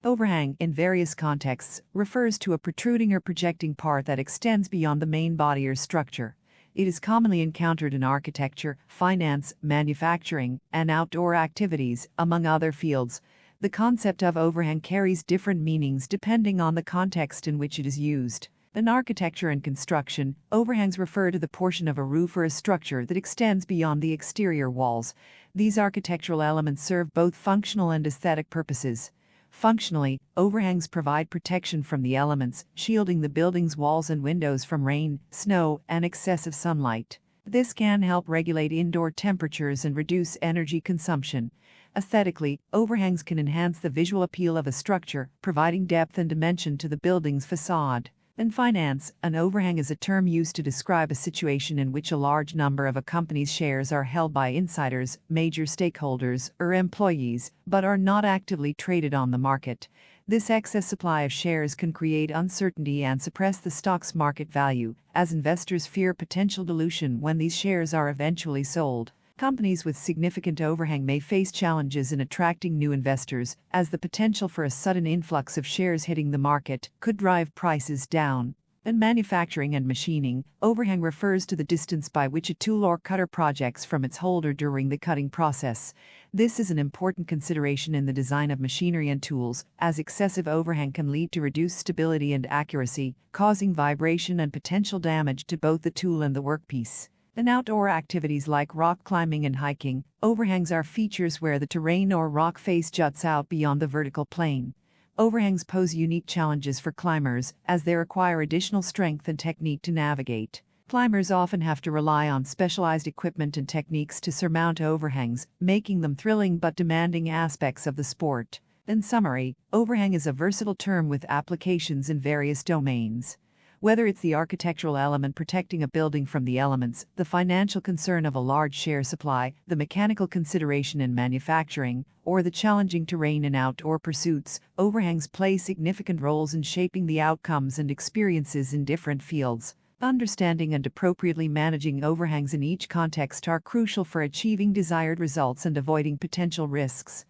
Overhang, in various contexts, refers to a protruding or projecting part that extends beyond the main body or structure. It is commonly encountered in architecture, finance, manufacturing, and outdoor activities, among other fields. The concept of overhang carries different meanings depending on the context in which it is used. In architecture and construction, overhangs refer to the portion of a roof or a structure that extends beyond the exterior walls. These architectural elements serve both functional and aesthetic purposes. Functionally, overhangs provide protection from the elements, shielding the building's walls and windows from rain, snow, and excessive sunlight. This can help regulate indoor temperatures and reduce energy consumption. Aesthetically, overhangs can enhance the visual appeal of a structure, providing depth and dimension to the building's facade. In finance, an overhang is a term used to describe a situation in which a large number of a company's shares are held by insiders, major stakeholders, or employees, but are not actively traded on the market. This excess supply of shares can create uncertainty and suppress the stock's market value, as investors fear potential dilution when these shares are eventually sold. Companies with significant overhang may face challenges in attracting new investors, as the potential for a sudden influx of shares hitting the market could drive prices down. In manufacturing and machining, overhang refers to the distance by which a tool or cutter projects from its holder during the cutting process. This is an important consideration in the design of machinery and tools, as excessive overhang can lead to reduced stability and accuracy, causing vibration and potential damage to both the tool and the workpiece. In outdoor activities like rock climbing and hiking, overhangs are features where the terrain or rock face juts out beyond the vertical plane. Overhangs pose unique challenges for climbers, as they require additional strength and technique to navigate. Climbers often have to rely on specialized equipment and techniques to surmount overhangs, making them thrilling but demanding aspects of the sport. In summary, overhang is a versatile term with applications in various domains. Whether it's the architectural element protecting a building from the elements, the financial concern of a large share supply, the mechanical consideration in manufacturing, or the challenging terrain in outdoor pursuits, overhangs play significant roles in shaping the outcomes and experiences in different fields. Understanding and appropriately managing overhangs in each context are crucial for achieving desired results and avoiding potential risks.